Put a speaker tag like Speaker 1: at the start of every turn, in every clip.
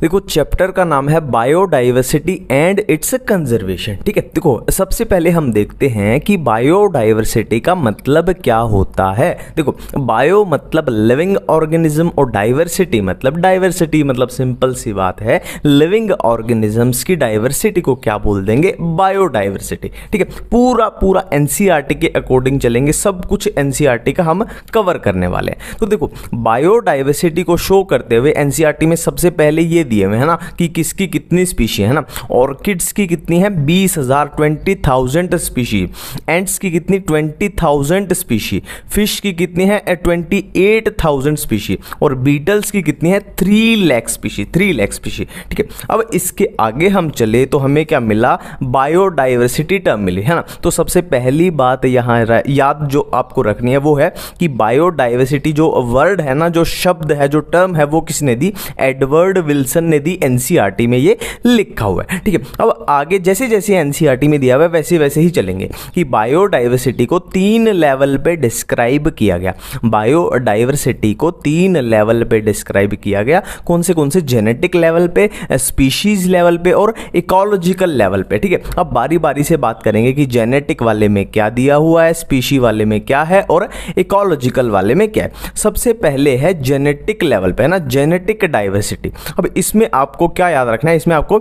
Speaker 1: देखो चैप्टर का नाम है बायोडाइवर्सिटी एंड इट्स कंजर्वेशन। ठीक है, देखो सबसे पहले हम देखते हैं कि बायोडाइवर्सिटी का मतलब क्या होता है। देखो बायो मतलब लिविंग ऑर्गेनिज्म और डाइवर्सिटी मतलब सिंपल सी बात है, लिविंग ऑर्गेनिजम्स की डाइवर्सिटी को क्या बोल देंगे, बायोडाइवर्सिटी। ठीक है, पूरा एनसीईआरटी के अकॉर्डिंग चलेंगे, सब कुछ एनसीईआरटी का हम कवर करने वाले हैं। तो देखो बायोडाइवर्सिटी को शो करते हुए एनसीईआरटी में सबसे पहले ये दिए हुए है ना कि किसकी कितनी स्पीशी है ना, ऑर्किड्स की कितनी है 20,000 स्पीशी, एंट्स की कितनी 20,000 स्पीशी, फिश की कितनी है 28,000 स्पीशी और बीटल्स की कितनी है 3 लाख स्पीशी। ठीक है, अब इसके आगे हम चले तो हमें क्या मिला, बायोडाइवर्सिटी टर्म मिली है ना। तो सबसे पहली बात यहाँ याद जो आपको रखनी है वो है कि बायोडाइवर्सिटी जो वर्ड है ना, जो शब्द है, जो टर्म है, वो किसने दी, एडवर्ड विल्सन ने दी। एनसीईआरटी में ये लिखा हुआ है। ठीक है, अब आगे जैसे जैसे एनसीईआरटी में दिया हुआ है वैसे वैसे ही चलेंगे कि बायोडाइवर्सिटी को 3 लेवल पे डिस्क्राइब किया गया। बायोडाइवर्सिटी को 3 लेवल पे डिस्क्राइब किया गया। कौन से जेनेटिक लेवल पे, स्पीशीज लेवल पे और इकोलॉजिकल लेवल पे। ठीक है, अब बारी बारी से बात करेंगे कि जेनेटिक वाले में क्या दिया हुआ है, स्पीशी वाले में क्या है और इकोलॉजिकल वाले में क्या है। सबसे पहले है जेनेटिक लेवल पे है ना, जेनेटिक डाइवर्सिटी। अब इसमें आपको क्या याद रखना है, इसमें आपको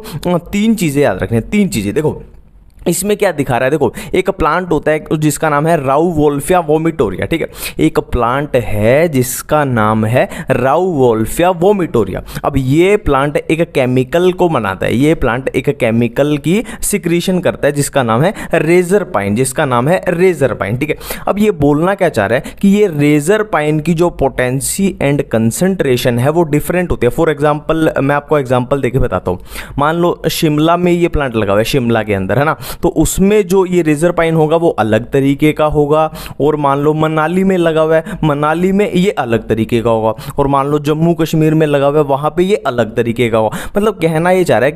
Speaker 1: 3 चीजें याद रखनी है। 3 चीजें देखो इसमें क्या दिखा रहा है, देखो एक प्लांट होता है जिसका नाम है राउवोल्फिया वोमिटोरिया। ठीक है, एक प्लांट है जिसका नाम है राउवोल्फिया वोमिटोरिया। अब ये प्लांट एक केमिकल को बनाता है, ये प्लांट एक केमिकल की सिक्रीशन करता है जिसका नाम है रेजर पाइन, ठीक है, अब ये बोलना क्या चाह रहा है कि ये रेजर पाइन की जो पोटेंसी एंड कंसंट्रेशन है वो डिफरेंट होती है। फॉर एग्जाम्पल मैं आपको एग्जाम्पल देके बताता हूँ। मान लो शिमला में ये प्लांट लगा हुआ है, शिमला के अंदर है ना, तो उसमें जो ये रेजर पाइन होगा वो अलग तरीके का होगा। और मान लो मनाली में लगा हुआ है, मनाली में ये अलग तरीके का होगा। और मान लो जम्मू कश्मीर में लगा हुआ है, वहां पे ये अलग तरीके का होगा। मतलब कहना ये चाह रहा है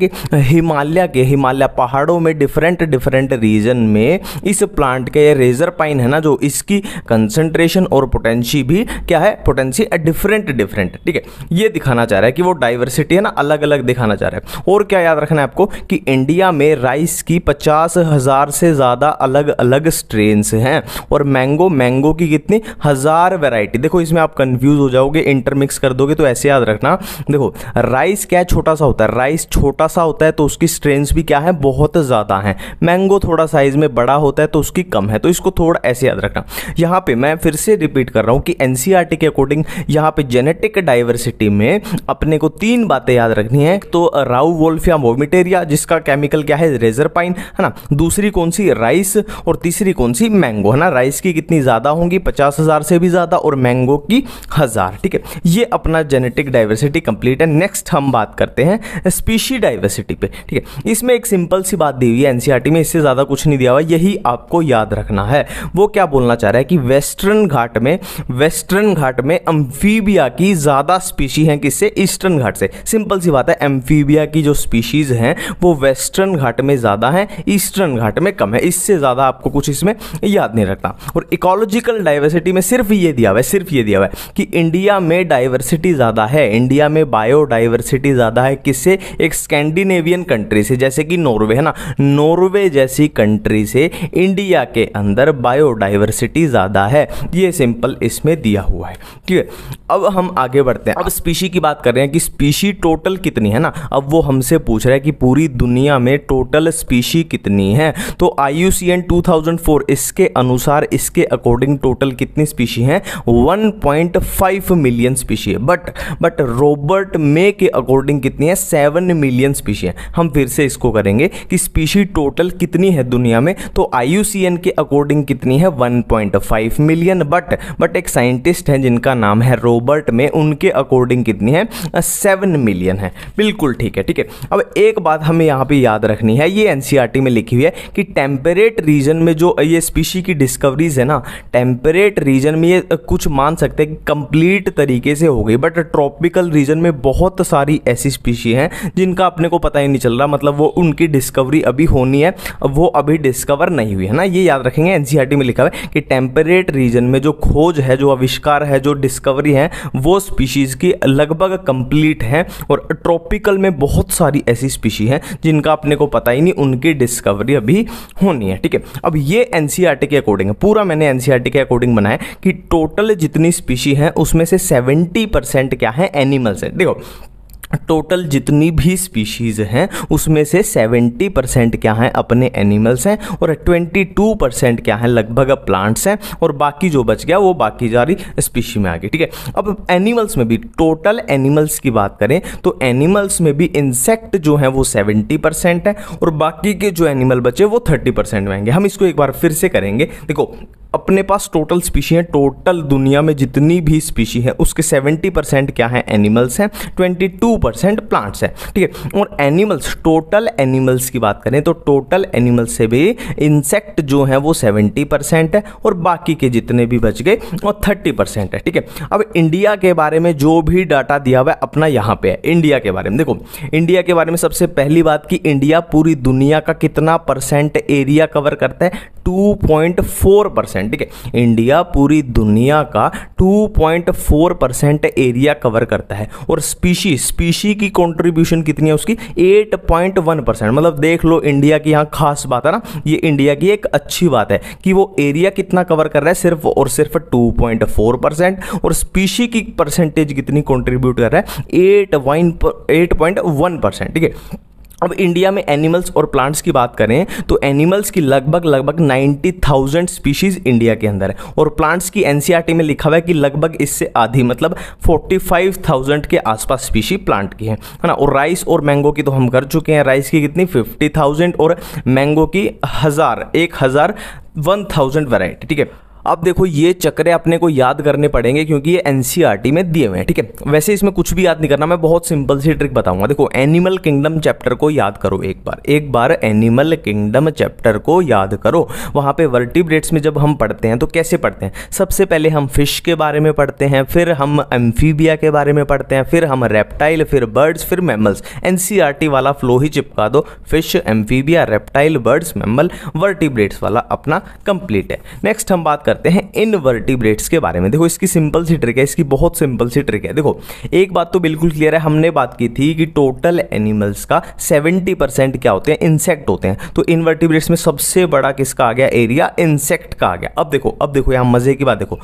Speaker 1: कि हिमालय पहाड़ों में डिफरेंट रीजन में इस प्लांट के रेजर पाइन है ना, जो इसकी कंसंट्रेशन और पोटेंसी भी क्या है, पोटेंसी डिफरेंट। ठीक है, ये दिखाना चाह रहा है कि वो डाइवर्सिटी है ना, अलग अलग दिखाना चाह रहा है। और क्या याद रखना है आपको कि इंडिया में राइस की 50,000 से ज़्यादा अलग अलग स्ट्रेन्स हैं और मैंगो की कितनी 1000 वैरायटी। देखो इसमें आप कंफ्यूज हो जाओगे, इंटरमिक्स कर दोगे, तो ऐसे याद रखना। देखो राइस क्या छोटा सा होता है, राइस छोटा सा होता है तो उसकी स्ट्रेन्स भी क्या है, बहुत ज़्यादा हैं। मैंगो थोड़ा साइज में बड़ा होता है तो उसकी कम है, तो इसको थोड़ा ऐसे याद रखना। यहाँ पे मैं फिर से रिपीट कर रहा हूँ कि एनसीईआरटी के अकॉर्डिंग यहाँ पे जेनेटिक डाइवर्सिटी में अपने को 3 बातें याद रखनी है। तो राउवोल्फिया वोमिटोरिया जिसका केमिकल क्या है, रेजर पाइन है ना, दूसरी कौन सी, राइस, और तीसरी कौन सी, मैंगो है ना। राइस की कितनी ज्यादा होंगी, 50,000 से भी ज्यादा, और मैंगो की 1000। ठीक है, ये अपना जेनेटिक डाइवर्सिटी कंप्लीट है। नेक्स्ट हम बात करते हैं स्पीशी डाइवर्सिटी पे। ठीक है, इसमें एक सिंपल सी बात दी हुई है एनसीईआरटी में, इससे ज्यादा कुछ नहीं दिया हुआ, यही आपको याद रखना है। वो क्या बोलना चाह रहा है कि वेस्टर्न घाट में अम्फीबिया की ज्यादा स्पीशी है किससे, ईस्टर्न घाट से। सिंपल सी बात है, एम्फीबिया की जो स्पीशीज हैं वो वेस्टर्न घाट में ज्यादा है, ईस्टर्न घाट में कम है। इससे ज्यादा आपको कुछ इसमें याद नहीं रखना। और इकोलॉजिकल डाइवर्सिटी में सिर्फ ये दिया हुआ है कि इंडिया में डाइवर्सिटी ज्यादा है, इंडिया में बायोडाइवर्सिटी ज्यादा है किससे, एक स्कैंडिनेवियन कंट्री से, जैसे कि नॉर्वे है ना, नॉर्वे जैसी कंट्री से इंडिया के अंदर बायोडाइवर्सिटी ज्यादा है। ये सिंपल इसमें दिया हुआ है। ठीक है, अब हम आगे बढ़ते हैं। अब स्पीशी की बात कर रहे हैं कि स्पीशी टोटल कितनी है ना। अब वो हमसे पूछ रहा है कि पूरी दुनिया में टोटल स्पीशी कितनी है। तो IUCN 2004 इसके अनुसार, इसके अकॉर्डिंग टोटल कितनी स्पीशी हैं, 1.5 मिलियन स्पीशी है। बट रॉबर्ट मे के अकॉर्डिंग कितनी है, 7 मिलियन स्पीशी है। हम फिर से इसको करेंगे कि स्पीशी टोटल कितनी है दुनिया में। तो IUCN के अकॉर्डिंग कितनी है, 1.5 मिलियन। बट एक साइंटिस्ट है जिनका नाम है रॉबर्ट मे, उनके अकॉर्डिंग कितनी है, 7 मिलियन है। बिल्कुल ठीक है। अब एक बात हमें यहाँ पे याद रखनी है, ये एनसीईआरटी में लिखा लिखी हुई है कि टेम्परेट रीजन में जो ये स्पीशी की डिस्कवरीज है ना, टेम्परेट रीजन में ये कुछ मान सकते हैं कि कंप्लीट तरीके से हो गई, बट ट्रॉपिकल रीजन में बहुत सारी ऐसी स्पीशी हैं जिनका अपने को पता ही नहीं चल रहा, मतलब वो उनकी डिस्कवरी अभी होनी है, वो अभी डिस्कवर नहीं हुई है ना। ये याद रखेंगे, एनसीईआरटी में लिखा हुआ है कि टेम्परेट रीजन में जो खोज है, जो आविष्कार है, जो डिस्कवरी है, वो स्पीशीज की लगभग कंप्लीट है, और ट्रॉपिकल में बहुत सारी ऐसी स्पीशी हैं जिनका अपने को पता ही नहीं, उनकी डिस्कवरी अभी होनी है। ठीक है, अब ये एनसीईआरटी के अकॉर्डिंग है, पूरा मैंने एनसीईआरटी के अकॉर्डिंग बनाया कि टोटल जितनी स्पीशी हैं उसमें से 70% क्या है, एनिमल्स है। देखो टोटल जितनी भी स्पीशीज़ हैं उसमें से 70% क्या हैं, अपने एनिमल्स हैं, और 22% क्या हैं, लगभग प्लांट्स हैं, और बाकी जो बच गया वो बाकी सारी स्पीशी में आ गई। ठीक है, अब एनिमल्स में भी, टोटल एनिमल्स की बात करें तो एनिमल्स में भी इंसेक्ट जो हैं वो 70% है, और बाकी के जो एनिमल बचे वो 30% में आएंगे। हम इसको एक बार फिर से करेंगे। देखो अपने पास टोटल स्पीशी है, टोटल दुनिया में जितनी भी स्पीशी है उसके 70% क्या है, एनिमल्स हैं, 22% प्लांट्स हैं। ठीक है, और एनिमल्स, टोटल एनिमल्स की बात करें तो टोटल एनिमल्स से भी इंसेक्ट जो है वो 70% है, और बाकी के जितने भी बच गए वो 30% है। ठीक है, अब इंडिया के बारे में जो भी डाटा दिया हुआ है अपना यहाँ पे है। इंडिया के बारे में देखो, इंडिया के बारे में सबसे पहली बात कि इंडिया पूरी दुनिया का कितना परसेंट एरिया कवर करता है, 2.4%। ठीक है, इंडिया पूरी दुनिया का 2.4% एरिया कवर करता है, और स्पीशी की कंट्रीब्यूशन कितनी है उसकी, 8.1%। मतलब देख लो इंडिया की यहाँ खास बात है ना, ये इंडिया की एक अच्छी बात है कि वो एरिया कितना कवर कर रहा है, सिर्फ और सिर्फ 2.4%, और स्पीशी की परसेंटेज कितनी कंट्रीब्यूट कर रहा है, 8.1%। ठीक है, अब इंडिया में एनिमल्स और प्लांट्स की बात करें तो एनिमल्स की लगभग 90,000 स्पीशीज इंडिया के अंदर है, और प्लांट्स की एनसीईआरटी में लिखा हुआ है कि लगभग इससे आधी, मतलब 45,000 के आसपास स्पीशी प्लांट की है ना। और राइस और मैंगो की तो हम कर चुके हैं, राइस की कितनी 50,000 और मैंगो की 1,000 वैरायटी। ठीक है, अब देखो ये चक्रे अपने को याद करने पड़ेंगे क्योंकि ये एनसीईआरटी में दिए हुए हैं। ठीक है, वैसे इसमें कुछ भी याद नहीं करना, मैं बहुत सिंपल सी ट्रिक बताऊंगा। देखो एनिमल किंगडम चैप्टर को याद करो एक बार एनिमल किंगडम चैप्टर को याद करो। वहाँ पे वर्टिब्रेट्स में जब हम पढ़ते हैं तो कैसे पढ़ते हैं, सबसे पहले हम फिश के बारे में पढ़ते हैं, फिर हम एम्फीबिया के बारे में पढ़ते हैं, फिर हम रेप्टाइल, फिर बर्ड्स, फिर मैमल्स। एनसीईआरटी वाला फ्लो ही चिपका दो, fish, amphibia, reptile, birds, mammal, vertebrates वाला अपना कंप्लीट है। नेक्स्ट हम बात करते हैं इनवर्टिब्रेट्स के बारे में। देखो इसकी सिंपल सी ट्रिक है, इसकी बहुत सिंपल सी ट्रिक है। देखो एक बात तो बिल्कुल क्लियर है, हमने बात की थी कि टोटल एनिमल्स का 70% क्या होते हैं, इंसेक्ट होते हैं। तो इनवर्टिब्रेट्स में सबसे बड़ा किसका आ गया एरिया, इंसेक्ट का आ गया। अब देखो यहाँ मजे की बात देखो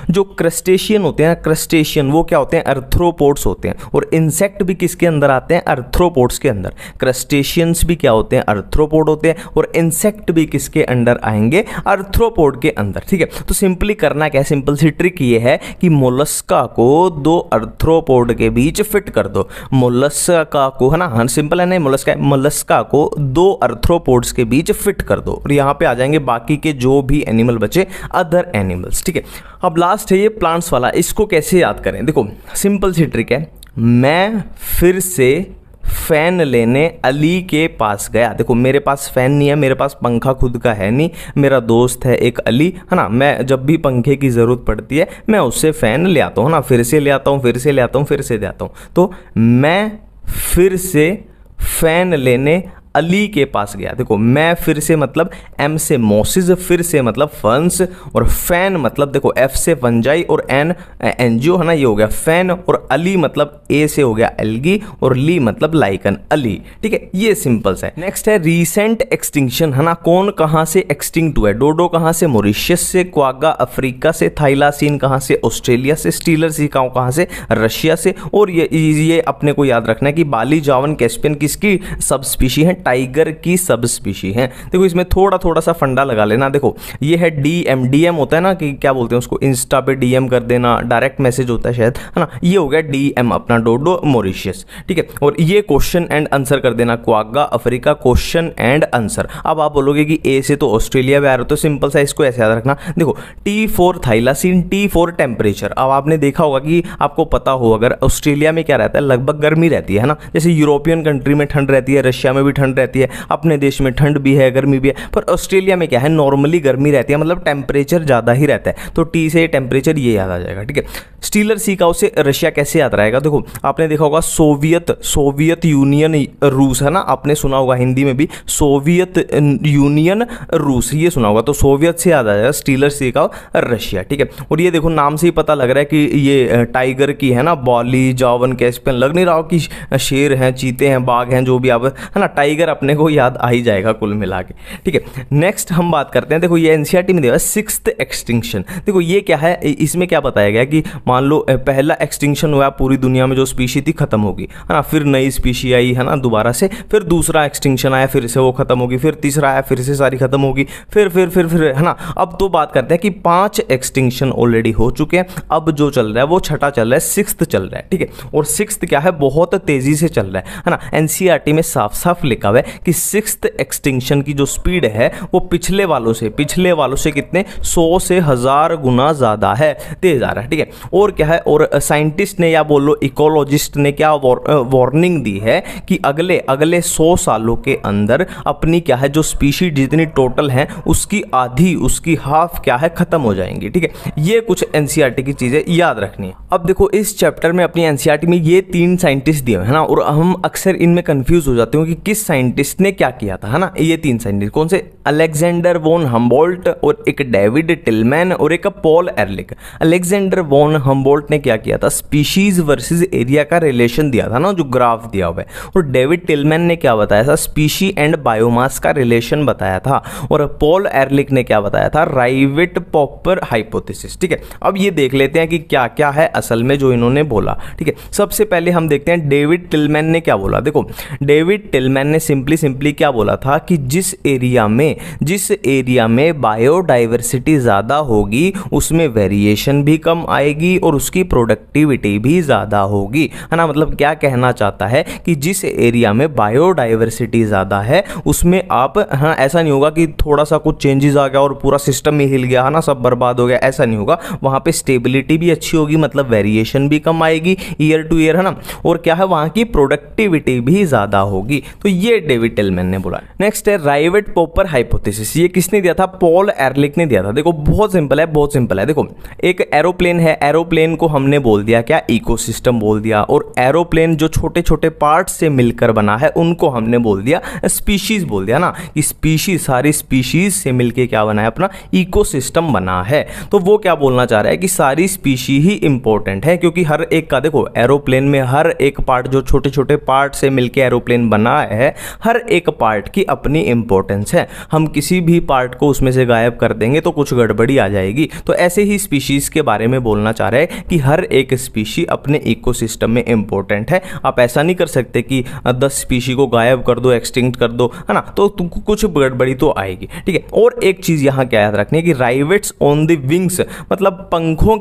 Speaker 1: जो क्रस्टेशियन होते हैं, क्रस्टेशियन वो क्या होते हैं, अर्थ्रोपोड्स होते हैं, और इंसेक्ट भी किसके अंदर आते हैं, अर्थ्रोपोड्स के अंदर। क्रस्टेशियंस भी क्या होते हैं, अर्थ्रोपोड होते हैं, और इंसेक्ट भी किसके अंडर आएंगे, अर्थ्रोपोड के अंदर। ठीक है, तो सिंपली करना क्या है, सिंपल सी ट्रिक ये है कि मोलस्का को दो अर्थ्रोपोड के बीच फिट कर दो। मोलस्का को, है ना, हाँ सिंपल है ना, मोलस्का को दो अर्थ्रोपोड्स के बीच फिट कर दो, और यहाँ पे आ जाएंगे बाकी के जो भी एनिमल बचे, अदर एनिमल्स। ठीक है, अब लास्ट है ये प्लांट्स वाला, इसको कैसे याद करें। देखो सिंपल सी ट्रिक है, मैं फिर से फ़ैन लेने अली के पास गया। देखो मेरे पास फ़ैन नहीं है, मेरे पास पंखा खुद का है नहीं, मेरा दोस्त है एक अली, है ना। मैं जब भी पंखे की ज़रूरत पड़ती है मैं उससे फ़ैन ले आता हूँ, है ना, फिर से ले आता हूँ, फिर से ले आता हूँ, फिर से ले आता हूँ। तो मैं फिर से फ़ैन लेने अली के पास गया। देखो मैं फिर से मतलब एम से मोसिस, फिर से मतलब फंस, और फैन मतलब देखो एफ से फंजाई और एन एनजीओ, है ना, ये हो गया फैन, और अली मतलब ए से हो गया एल्गी, और ली मतलब लाइकन, अली। ठीक है, ये सिंपल है। नेक्स्ट है रीसेंट एक्सटिंक्शन, है ना, कौन कहाँ से एक्सटिंक्ट हुआ है। डोडो कहाँ से, मॉरिशस से, क्वागा अफ्रीका से, थाइलासीन कहाँ से, ऑस्ट्रेलिया से, स्टीलर सिकाओ कहाँ से, रशिया से, और ये अपने को याद रखना है कि बाली जावन कैस्पियन किसकी सब स्पीशी है, टाइगर की सब स्पीशी है। देखो इसमें थोड़ा सा फंडा लगा लेना। देखो ये है डीएम होता है ना, कि क्या बोलते हैं उसको, इंस्टा पे डीएम कर देना, डायरेक्ट मैसेज होता है शायद, है ना, ये हो गया डीएम अपना, डोडो मॉरिशस। ठीक है, और ये क्वेश्चन एंड आंसर कर देना, quagga Africa question and answer. अब आप बोलोगे कि ए से तो ऑस्ट्रेलिया भी आ रहा है, तो सिंपल सा इसको ऐसे याद रखना। देखो T for थाइलासीन, T for temperature. अब आपने देखा होगा कि आपको पता हो, अगर ऑस्ट्रेलिया में क्या रहता है, लगभग गर्मी रहती है ना, जैसे यूरोपियन कंट्री में ठंड रहती है, रशिया में भी ठंड ठंड रहती है, अपने देश में ठंड भी है गर्मी भी है, पर ऑस्ट्रेलिया में क्या है नॉर्मली गर्मी रहती है, मतलब टेम्परेचर ज़्यादा ही रहता है, तो टी से टेम्परेचर ये याद आ जाएगा। ठीक है, स्टीलर सी का उससे रशिया कैसे याद रहेगा, देखो आपने देखा होगा सोवियत यूनियन रूस है ना, आपने सुना होगा हिंदी में भी सोवियत यूनियन रूस, ये सुना होगा, तो सोवियत से याद आ जाएगा स्टीलर सी का रशिया। ठीक है, और ये देखो नाम से ही पता लग रहा है कि ये टाइगर की है ना, बाली जावन कैस्पियन, लग नहीं रहा हो कि शेर हैं चीते हैं बाघ हैं जो भी आप है ना, टाइगर अपने को याद आ ही जाएगा कुल मिला के। ठीक है, नेक्स्ट हम बात करते हैं, देखो ये एनसीईआरटी में दिया है सिक्स्थ एक्सटिंक्शन। देखो ये क्या है, इसमें क्या बताया गया कि मान लो पहला एक्सटिंक्शन हुआ पूरी दुनिया में, जो स्पीशी थी खत्म होगी है ना, फिर नई स्पीशी आई है ना दोबारा से, फिर दूसरा एक्सटिंक्शन आया फिर से वो खत्म होगी, फिर तीसरा आया फिर से सारी खत्म होगी, फिर है ना। अब तो बात करते हैं कि 5 एक्सटिंक्शन ऑलरेडी हो चुके हैं, अब जो चल रहा है वो छठा चल रहा है, सिक्स्थ चल रहा है। ठीक है, और सिक्स्थ क्या है बहुत तेजी से चल रहा है ना, एनसीईआरटी में साफ साफ लिखा हुआ है कि सिक्स्थ एक्सटिंक्शन की जो स्पीड है वो पिछले वालों से कितने 100 से 1000 गुना ज्यादा है, तेज आ रहा है। ठीक है, और क्या है, और साइंटिस्ट ने या बोलो इकोलॉजिस्ट ने क्या वार्निंग दी है कि अगले 100 सालों के अंदर अपनी क्या है जो स्पीशी जितनी टोटल है उसकी आधी उसकी हाफ क्या है खत्म हो जाएंगी। ठीक है, ये कुछ एनसीईआरटी की चीजें याद रखनी है। अब देखो इस चैप्टर में अपनी एनसीईआरटी में ये 3 साइंटिस्ट दिए है ना, और हम अक्सर इनमें कंफ्यूज हो जाते हो कि किस साइंटिस्ट ने क्या किया था, है ना। ये 3 साइंटिस्ट कौन से, अलेक्जेंडर वॉन हम्बोल्ट और एक डेविड टिलमैन और एक पॉल एरलिक। अलेक्जेंडर वॉन हम्बोल्ट ने क्या किया था, स्पीशीज वर्सेस एरिया का रिलेशन दिया था ना, जो ग्राफ दिया हुआ है, और डेविड टिलमैन ने क्या बताया था, स्पीशी एंड बायोमास का रिलेशन बताया था, और पॉल एरलिक ने क्या बताया था, राइवेट पॉपर हाइपोथेसिस। ठीक है, अब ये देख लेते हैं कि क्या क्या है असल में जो इन्होंने बोला। ठीक है, सबसे पहले हम देखते हैं डेविड टिलमैन ने क्या बोला। देखो डेविड टिलमैन ने सिंपली क्या बोला था कि जिस एरिया में बायोडाइवर्सिटी ज्यादा होगी उसमें वेरिएशन भी कम आएगी और उसकी प्रोडक्टिविटी भी ज्यादा होगी, है ना। मतलब क्या कहना चाहता है कि जिस एरिया में बायोडाइवर्सिटी ज्यादा है उसमें आप, हाँ ऐसा नहीं होगा कि थोड़ा सा कुछ चेंजेस आ गया और पूरा सिस्टम ही हिल गया, है ना, सब बर्बाद हो गया, ऐसा नहीं होगा। वहां पे स्टेबिलिटी भी अच्छी होगी, मतलब वेरिएशन भी कम आएगी ईयर टू ईयर, है ना, और क्या है वहां की प्रोडक्टिविटी भी ज्यादा होगी। तो ये डेविड टिलमैन ने बोला। नेक्स्ट है राइवेट पॉपर हाइपोथेसिस। ये किसने दिया था, पॉल एरलिक ने दिया था। देखो बहुत सिंपल है, देखो एक एरोप्लेन है, एरोप्लेन को हमने बोल दिया क्या, इकोसिस्टम बोल दिया, और एरोप्लेन जो छोटे छोटे पार्ट्स से मिलकर बना है उनको हमने बोल दिया स्पीशीज बोल दिया ना, कि स्पीशीज सारी स्पीशीज से मिलके क्या बना है, अपना इकोसिस्टम बना है। तो वो क्या बोलना चाह रहा है कि सारी स्पीशी ही इंपॉर्टेंट है, क्योंकि हर एक का देखो एरोप्लेन में हर एक पार्ट जो छोटे छोटे पार्ट से मिलके एरोप्लेन बना है, हर एक पार्ट की अपनी इंपॉर्टेंस है। हम किसी भी पार्ट को उसमें से गायब कर देंगे तो कुछ गड़बड़ी आ जाएगी। तो ऐसे ही स्पीशीज के बारे में बोलना चाह रहे हैं कि हर एक स्पीशी अपने इकोसिस्टम में इंपॉर्टेंट है। आप ऐसा नहीं कर सकते कि 10 स्पीशी को गायब कर दो, एक्सटिंक्ट कर दो, है ना, तो कुछ गड़बड़ी तो आएगी। ठीक है, और एक चीज यहां क्या याद रखनी है कि राइवेट्स ऑन द विंग्स, मतलब पंखों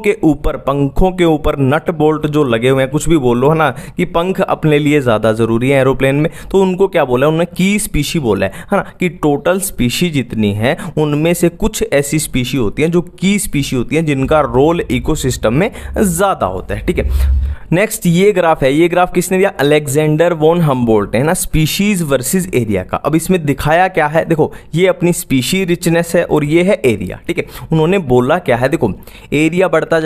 Speaker 1: के ऊपर नट बोल्ट जो लगे हुए हैं, कुछ भी बोल लो, है ना, कि पंख अपने लिए ज्यादा जरूरी है एरोप्लेन में, तो उनको क्या बोला है, उन्होंने की स्पीशी बोला है ना, कि टोटल स्पीशी जितनी है उनमें से कुछ ऐसी स्पीशी होती हैं जो की स्पीशी होती हैं जिनका रोल इकोसिस्टम में ज्यादा होता है। ठीक है, नेक्स्ट ये ग्राफ है, ये ग्राफ किसने दिया, अलेक्जेंडर वॉन हम्बोल्ट है ना, स्पीशीज वर्सेस एरिया का। अब इसमें दिखाया क्या है, देखो ये अपनी स्पीशी रिचनेस है और ये है एरिया। ठीक है, उन्होंने बोला क्या है, देखो एरिया बढ़ता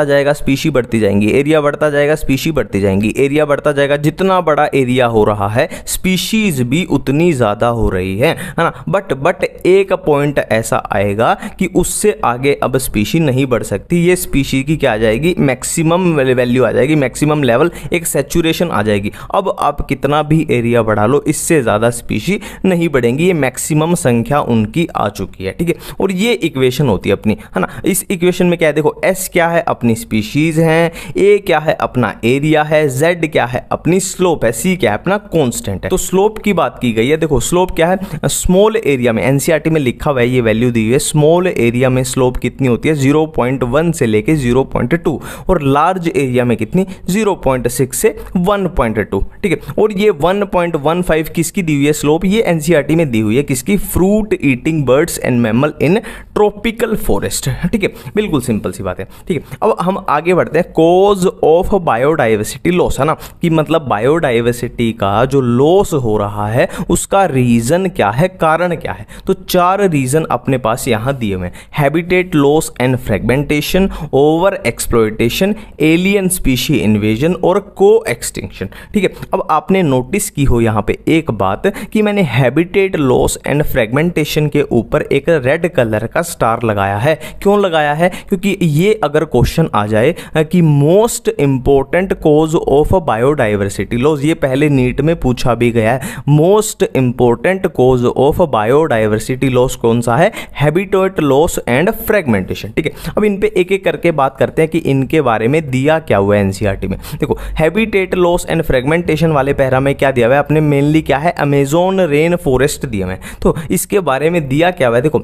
Speaker 1: जाएगा स्पीशी बढ़ती जाएंगी, एरिया बढ़ता जाएगा स्पीशी बढ़ती जाएंगी, एरिया बढ़ता जाएगा, जितना बड़ा एरिया हो रहा है स्पीशीज भी उतनी ज्यादा हो रही है ना। बट एक पॉइंट ऐसा आएगा कि उससे आगे अब स्पीशी नहीं बढ़ सकती, ये स्पीशी की क्या आ जाएगी, मैक्सिमम वैल्यू आ जाएगी, मैक्सिमम लेवल, एक सैचुरेशन आ जाएगी। अब आप कितना भी एरिया बढ़ा लो इससे ज्यादा स्पीशी नहीं बढ़ेंगी, ये मैक्सिमम संख्या उनकी आ चुकी है। ठीक है, और ये इक्वेशन होती है अपनी, है ना। इस इक्वेशन में क्या है, देखो एस क्या है, अपनी स्पीशीज है, ए क्या है, अपना एरिया है, जेड क्या है, अपनी स्लोप है, सी क्या है, अपना कांस्टेंट है। तो स्लोप की बात की गई है, देखो स्लोप क्या है, स्मॉल एरिया में एनसीईआरटी में लिखा हुआ है, ये वैल्यू दी हुई है, स्मॉल एरिया में स्लोप कितनी होती है, 0.1 से लेके 0.2, और लार्ज एरिया में कितनी, 0.6 से 1.2। ठीक है, और ये 1.15 किसकी दी हुई है स्लोप, ये एनसीईआरटी में दी हुई है, किसकी, fruit eating birds and mammal in tropical forest. ठीक है, बिल्कुल सिंपल सी बात है। ठीक है, अब हम आगे बढ़ते हैं, कॉज ऑफ बायोडाइवर्सिटी लॉस, है ना, कि मतलब बायोडाइवर्सिटी का जो लॉस लॉस हो रहा है उसका रीजन क्या है, कारण क्या है। तो 4 रीजन अपने पास यहां दिए हुए हैं, habitat loss and fragmentation, over exploitation, alien species invasion और को एक्सटिंक्शन। ठीक है, अब आपने नोटिस की हो यहां पे एक बात कि मैंने हैबिटेट लॉस एंड फ्रेगमेंटेशन के ऊपर एक रेड कलर का स्टार लगाया है। क्यों लगाया है? क्योंकि ये अगर क्वेश्चन आ जाए कि most important cause of biodiversity loss, ये पहले नीट में पूछा भी गया है, most important cause of biodiversity loss कौन सा है? Habitat loss and fragmentation. ठीक है, अब इन पे एक एक करके बात करते हैं कि इनके बारे में दिया क्या हुआ है एनसीईआरटी में। देखो, हैबिटेट लॉस एंड फ्रेगमेंटेशन वाले पैरा में क्या दिया हुआ है अपने, मेनली क्या है, अमेज़न रेन फॉरेस्ट दिए हुए हैं। तो इसके बारे में दिया क्या हुआ है, देखो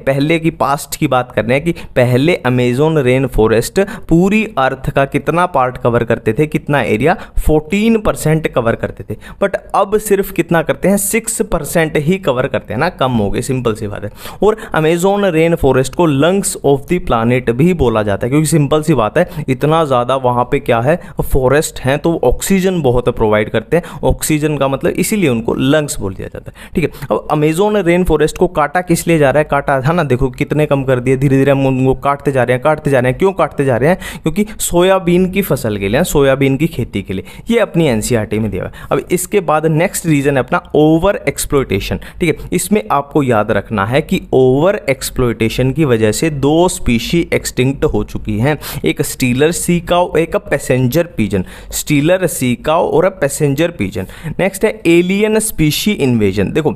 Speaker 1: पहले की पास्ट की बात कर रहे हैं कि पहले अमेज़न रेन फॉरेस्ट पूरी अर्थ का कितना पार्ट कवर करते थे, कितना एरिया, 14% कवर करते थे, बट अब सिर्फ कितना करते हैं, 6% ही कवर करते हैं ना, कम हो गए, सिंपल सी बात है। और अमेज़न रेन फॉरेस्ट को लंग्स ऑफ द प्लानेट भी बोला जाता है, क्योंकि सिंपल सी बात है, इतना ज़्यादा वहाँ पे क्या है, फॉरेस्ट हैं, तो ऑक्सीजन बहुत प्रोवाइड करते हैं, ऑक्सीजन का मतलब इसीलिए उनको लंग्स बोल दिया जाता है। ठीक है, अब अमेज़न रेन फॉरेस्ट को काटा किस लिए जा रहा है, काटा है ना, देखो कितने कम कर दिए, धीरे धीरे हम उनको काटते जा रहे हैं। क्यों काटते जा रहे हैं? क्योंकि सोयाबीन की फसल के लिए, सोयाबीन की खेती के लिए, ये अपनी एनसीईआरटी में दिया हुआ है। अब इसके बाद नेक्स्ट रीजन है अपना ओवर एक्सप्लॉयटेशन। ठीक है, इसमें आपको याद रखना है कि ओवर एक्सप्लॉयटेशन की वजह से 2 स्पीशी एक्सटिंक्ट हो चुकी हैं, एक स्टीलर सी काऊ, एक पैसेंजर पीजन, स्टीलर सी काऊ और पैसेंजर पीजन। नेक्स्ट है एलियन स्पीशी इन्वेजन। देखो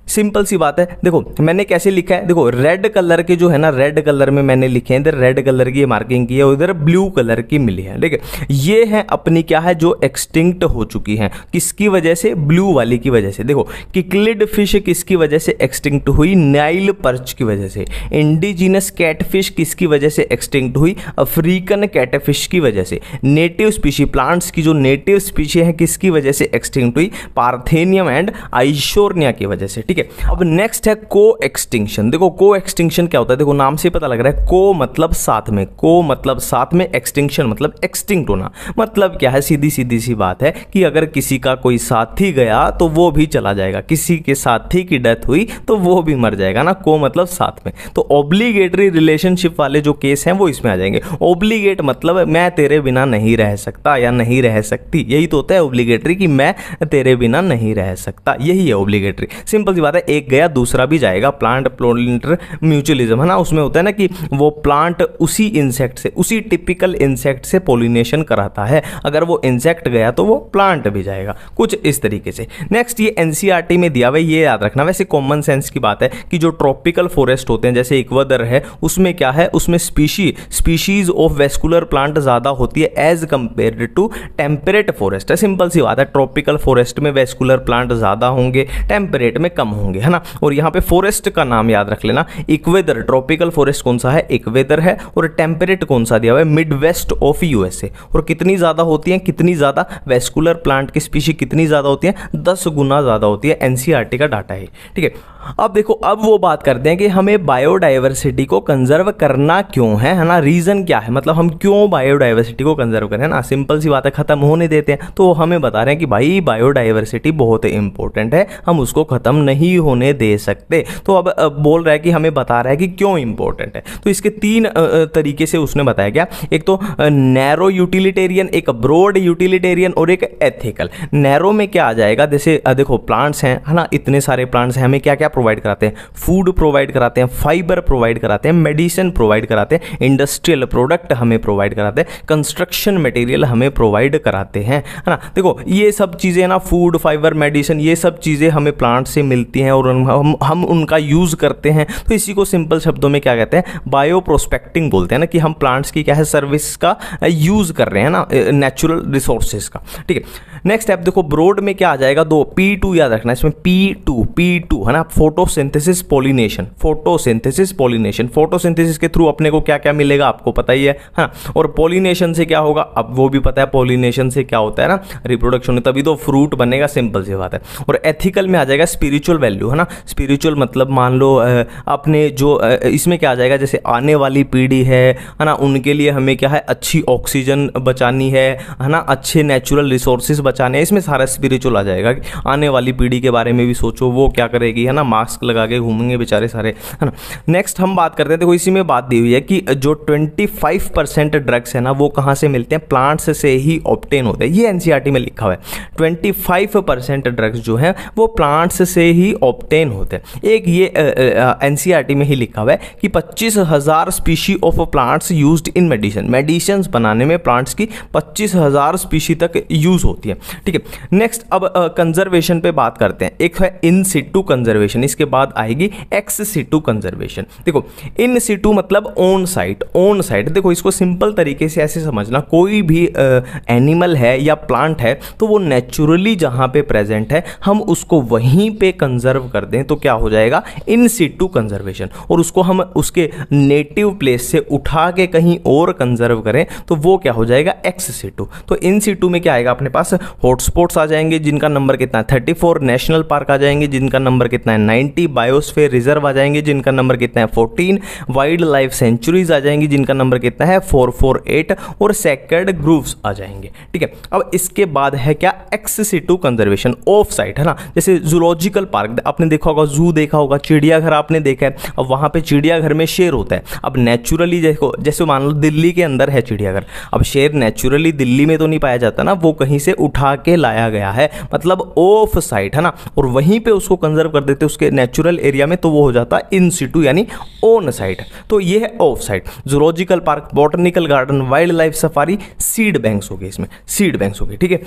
Speaker 1: सिंपल सी बात है, देखो मैंने कैसे लिखा है, देखो रेड कलर के जो है ना, रेड कलर में मैंने लिखे हैं, इधर रेड कलर की मार्किंग की है, उधर ब्लू कलर की मिली है। ठीक है, ये है अपनी क्या है, जो एक्सटिंक्ट हो चुकी हैं, किसकी वजह से, ब्लू वाली की वजह से। देखो किक्लिड फिश किसकी वजह से एक्सटिंक्ट हुई, नाइल पर्च की वजह से। इंडिजिनस कैटफिश किसकी वजह से एक्सटिंक्ट हुई, अफ्रीकन कैटफिश की वजह से। नेटिव स्पीशी, प्लांट्स की जो नेटिव स्पीशी है किसकी वजह से एक्सटिंक्ट हुई, पार्थेनियम एंड आइशोर्निया की वजह से। ठीक है, अब नेक्स्ट है को एक्सटिंक्शन। देखो को एक्सटिंक्शन क्या होता है, देखो नाम से पता लग रहा है, को मतलब साथ में, को मतलब साथ में, एक्सटिंक्शन मतलब एक्सटिंक्ट होना। मतलब क्या है, सीधी सी बात है कि अगर किसी का कोई साथी गया तो वो भी चला जाएगा, किसी के साथी की डेथ हुई तो वो भी मर जाएगा ना, को मतलब साथ में। तो ऑब्लिगेटरी रिलेशनशिप वाले जो केस हैं वो इसमें आ जाएंगे। ऑब्लिगेट मतलब मैं तेरे बिना नहीं रह सकता या नहीं रह सकती, यही तो होता है ऑब्लिगेटरी, कि मैं तेरे बिना नहीं रह सकता, यही है ऑब्लिगेटरी। सिंपल सी बात है, एक गया दूसरा भी जाएगा, प्लांट पोलिनेटर म्यूचुअलिज्म है ना, उसमें होता है ना कि वो प्लांट उसी इंसेक्ट से, उसी टिपिकल इंसेक्ट से पोलिनेशन कराता है, अगर वो इंसेक्ट गया तो वो प्लांट भी जाएगा, कुछ इस तरीके से। नेक्स्ट ये एनसीईआरटी में दिया हुआ है, ये याद रखना। वैसे कॉमन सेंस की बात है कि जो ट्रॉपिकल फॉरेस्ट होते हैं जैसे इक्वाडोर है, उसमें क्या है, उसमें स्पीशीज ऑफ वेस्कुलर प्लांट ज्यादा होती है as compared to temperate forest है। सिंपल सी बात है, ट्रॉपिकल फॉरेस्ट में वेस्कुलर प्लांट ज्यादा होंगे, टेम्परेट में कम होंगे, है ना। और यहाँ पे फॉरेस्ट का नाम याद रख लेना, इक्वेदर, ट्रॉपिकल फॉरेस्ट कौन सा है, इक्वेदर है, और टेम्परेट कौन सा दिया हुआ है, मिड वेस्ट ऑफ यूएसए। और कितनी ज्यादा होती है, कितनी ज्यादा वेस्कुलर प्लांट की स्पीशी कितनी ज्यादा होती है, 10 गुना ज्यादा होती है, एनसीईआरटी का डाटा है। ठीक है, अब देखो, अब वो बात करते हैं कि हमें बायोडाइवर्सिटी को कंजर्व करना क्यों है ना, रीजन क्या है, मतलब हम क्यों बायोडाइवर्सिटी को कंजर्व करें ना। सिंपल सी बात है, खत्म होने देते हैं, तो हमें बता रहे हैं कि भाई बायोडाइवर्सिटी बहुत इंपॉर्टेंट है, हम उसको खत्म नहीं होने दे सकते। तो अब बोल रहा है कि हमें बता रहा है कि क्यों इंपॉर्टेंट है। तो इसके 3 तरीके से उसने बताया गया, एक तो नैरो यूटिलिटेरियन, एक ब्रॉड यूटिलिटेरियन और एक एथिकल। नैरो में क्या आ जाएगा, जैसे देखो प्लांट्स हैं, है ना, इतने सारे प्लांट्स हैं, हमें क्या क्या प्रोवाइड कराते हैं, फूड प्रोवाइड कराते हैं, फाइबर प्रोवाइड कराते हैं, मेडिसिन प्रोवाइड कराते हैं, इंडस्ट्रियल प्रोडक्ट हमें प्रोवाइड कराते हैं, कंस्ट्रक्शन मटेरियल हमें प्रोवाइड कराते हैं, है ना। देखो ये सब चीज़ें ना, फूड, फाइबर, मेडिसिन, ये सब चीज़ें हमें प्लांट से मिलती हैं और हम उनका यूज़ करते हैं। तो इसी को सिंपल शब्दों में क्या कहते हैं, बायो प्रोस्पेक्टिंग बोलते हैं ना, कि हम प्लांट्स की क्या है, सर्विस का यूज़ कर रहे हैं ना, नेचुरल रिसोर्सेज का। ठीक है, नेक्स्ट स्टेप देखो, ब्रॉड में क्या आ जाएगा, 2 P2 याद रखना इसमें, P2 है ना, photosynthesis pollination, photosynthesis pollination. Photosynthesis के थ्रू अपने को क्या क्या मिलेगा आपको पता ही है हाँ, और पॉलिनेशन से क्या होगा अब वो भी पता है, पॉलिनेशन से क्या होता है ना, रिप्रोडक्शन, तभी तो फ्रूट बनेगा, सिंपल सी बात है। और एथिकल में आ जाएगा स्पिरिचुअल वैल्यू, है ना। स्पिरिचुअल मतलब मान लो अपने जो इसमें क्या आ जाएगा, जैसे आने वाली पीढ़ी है ना, उनके लिए हमें क्या है, अच्छी ऑक्सीजन बचानी है ना, अच्छे नेचुरल रिसोर्सेज बचाने हैं, इसमें सारा स्पिरिचुअल आ जाएगा कि आने वाली पीढ़ी के बारे में भी सोचो, वो क्या करेगी, है ना, मास्क लगा के घूमेंगे बेचारे सारे, है ना। नेक्स्ट हम बात करते हैं, देखो इसी में बात दी हुई है कि जो 25% ड्रग्स है ना वो कहाँ से मिलते हैं, प्लांट्स से ही ऑब्टेन होते हैं। ये एनसीईआरटी में लिखा हुआ है 25% ड्रग्स जो है वो प्लांट्स से ही ऑब्टेन होते हैं। एक ये एनसीईआरटी में ही लिखा हुआ है कि 25,000 species of plants used in medicine बनाने में प्लांट्स की 25,000 स्पीशी तक यूज होती है, ठीक है। नेक्स्ट अब कंजर्वेशन पे बात करते हैं। एक है इन सिटू कंजर्वेशन, इसके बाद आएगी एक्स सिटू कंजर्वेशन। देखो इन सिटू मतलब ऑन साइट, ऑन साइट देखो इसको सिंपल तरीके से ऐसे समझना, कोई भी एनिमल है या प्लांट है तो वो नेचुरली जहां पे प्रेजेंट है हम उसको वहीं पे कंजर्व कर दें तो क्या हो जाएगा, इन सिटू कंजर्वेशन। और उसको हम उसके नेटिव प्लेस से उठा के कहीं और कंजर्व करें तो वो क्या हो जाएगा, एक्स सिटू। तो इन सिटू में क्या आएगा अपने पास, हॉटस्पॉट्स आ जाएंगे जिनका नंबर कितना है 34, नेशनल पार्क आ जाएंगे जिनका नंबर कितना है 90, बायोस्फीयर रिजर्व आ जाएंगे जिनका नंबर कितना है 14, वाइल्ड लाइफ सेंचुरीज आ जाएंगी जिनका नंबर कितना है 448 और सेक्रेड ग्रूव्स आ जाएंगे, ठीक है। अब इसके बाद है क्या, ex situ conservation of site, है ना। जैसे जूलॉजिकल पार्क आपने देखा होगा, जू देखा होगा, चिड़ियाघर आपने देखा है। अब वहां पे चिड़ियाघर में शेर होता है। अब नेचुरली देखो, जैसे मान लो दिल्ली के अंदर है चिड़ियाघर, अब शेर नेचुरली दिल्ली में तो नहीं पाया जाता ना, वो कहीं से उठा के लाया गया है, मतलब ऑफ साइट, है ना। और वहीं पे उसको कंजर्व कर देते उसके नेचुरल एरिया में, तो वो हो जाता है इन सिटू यानी ऑन साइट। तो ये है of site. Zoological park, botanical garden, wild life safari, seed banks हो गए, इसमें सीड बैंक्स हो गए, ठीक है।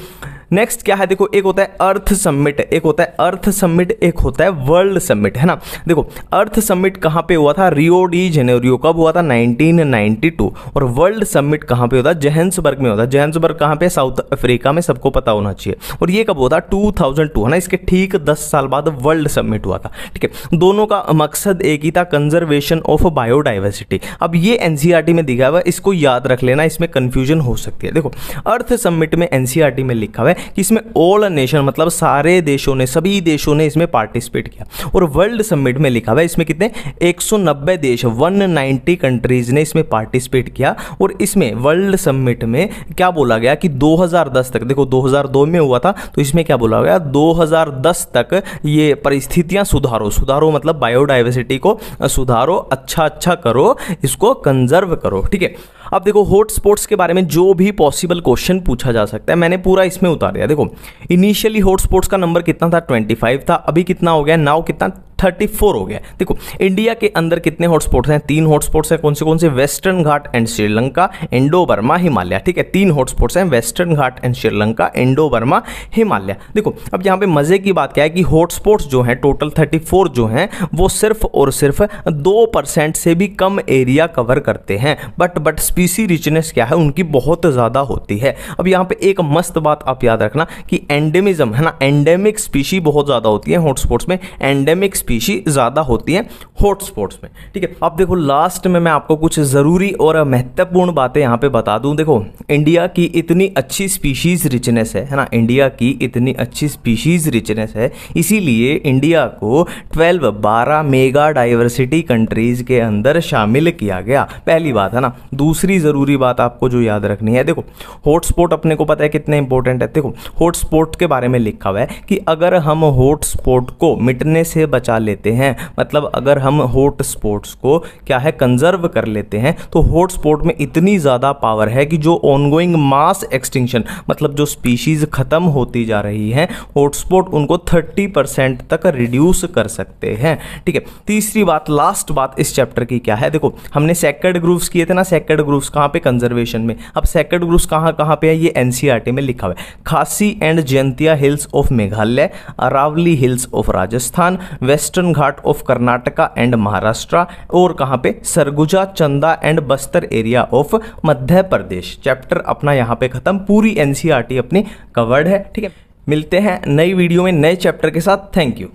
Speaker 1: नेक्स्ट क्या है, देखो एक होता है अर्थ समिट, एक होता है अर्थ समिट, एक होता है वर्ल्ड समिट, है ना। देखो अर्थ समिट कहां पे हुआ था, रियो डी जेनेरियो, कब हुआ था 1992। और वर्ल्ड समिट कहां पे होता है, जोहान्सबर्ग में होता है। जोहान्सबर्ग कहां पे, साउथ अफ्रीका में, सबको पता होना चाहिए। और ये कब हुआ था 2002, है ना। इसके ठीक 10 साल बाद वर्ल्ड समिट हुआ था, ठीक है। दोनों का मकसद एक ही था, कंजर्वेशन ऑफ बायोडाइवर्सिटी। अब ये एनसीईआरटी में दिखा हुआ है, इसको याद रख लेना, इसमें कंफ्यूजन हो सकती है। देखो अर्थ समिट में एनसीईआरटी में लिखा हुआ है कि इसमें ऑल नेशन मतलब सारे देशों ने, सभी देशों ने इसमें पार्टिसिपेट किया। और वर्ल्ड समिट में लिखा हुआ है इसमें कितने 190 देश 190 कंट्रीज ने इसमें पार्टिसिपेट किया। और इसमें वर्ल्ड समिट में क्या बोला गया कि 2010 तक, देखो 2002 में हुआ था तो इसमें क्या बोला गया 2010 तक ये परिस्थितियां सुधारो मतलब बायोडाइवर्सिटी को सुधारो, अच्छा करो, इसको कंजर्व करो, ठीक है। अब देखो हॉटस्पॉट्स के बारे में जो भी पॉसिबल क्वेश्चन पूछा जा सकता है मैंने पूरा इसमें उतार दिया। देखो इनिशियली हॉटस्पॉट्स का नंबर कितना था 25 था, अभी कितना हो गया, नाउ कितना 34 हो गया। देखो इंडिया के अंदर कितने हॉटस्पॉट्स हैं, 3 हॉटस्पॉट्स हैं। कौन से western Ghat and Sri Lanka, Indo Burma, Himalaya, ठीक है। 3 हॉटस्पॉट्स हैं, western Ghat and Sri Lanka, Indo Burma, Himalaya. देखो अब यहाँ पे मजे की बात क्या है कि हॉटस्पॉट्स जो हैं टोटल 34 जो हैं वो सिर्फ और सिर्फ 2% से भी कम एरिया कवर करते हैं, बट स्पीसी रिचनेस क्या है उनकी बहुत ज़्यादा होती है। अब यहाँ पे एक मस्त बात आप याद रखना कि एंडेमिज्म, है ना, एंडेमिक स्पीशी बहुत ज़्यादा होती है हॉटस्पॉट्स में, एंडेमिक स्पीशी ज़्यादा होती है हॉटस्पॉट्स में, ठीक है। अब देखो लास्ट में मैं आपको कुछ ज़रूरी और महत्वपूर्ण बातें यहाँ पे बता दूँ। देखो इंडिया की इतनी अच्छी स्पीशीज़ रिचनेस है ना, इंडिया की इतनी अच्छी स्पीशीज़ रिचनेस है, इसीलिए इंडिया को 12 मेगा डाइवर्सिटी कंट्रीज़ के अंदर शामिल किया गया। पहली बात है ना। दूसरी ज़रूरी बात आपको जो याद रखनी है, देखो हॉटस्पॉट अपने को पता है कितने इंपॉर्टेंट है। देखो हॉटस्पॉट के बारे में लिखा हुआ है कि अगर हम हॉटस्पॉट को मिटने से बचा लेते हैं, मतलब अगर हम हॉटस्पॉट्स को क्या है कंजर्व कर लेते हैं, तो हॉटस्पॉट में इतनी ज़्यादा पावर है कि जो ऑनगोइंग मास एक्सटिंक्शन मतलब जो स्पीशीज़ ख़त्म होती जा रही हैं, हॉटस्पॉट उनको 30% तक रिड्यूस कर सकते हैं, ठीक है। तीसरी बात, लास्ट बात इस चैप्टर की क्या है, देखो हमने सेक्रेड ग्रूव्स किए थे ना, सेक्रेड ग्रूव्स कहाँ पे, कंजर्वेशन में। अब सेक्रेड ग्रूव्स कहाँ पे है, ये एनसीईआरटी में लिखा हुआ है। Khasi and Jaintia hills of Meghalaya, Aravalli hills of Rajasthan, western ghat of Karnataka and Maharashtra, और कहाँ पे Surguja, Chanda and Bastar area of Madhya Pradesh. Chapter अपना यहाँ पे खत्म, पूरी एनसीईआरटी अपनी कवर्ड है, ठीक है। मिलते हैं नई वीडियो में नए चैप्टर के साथ। Thank you.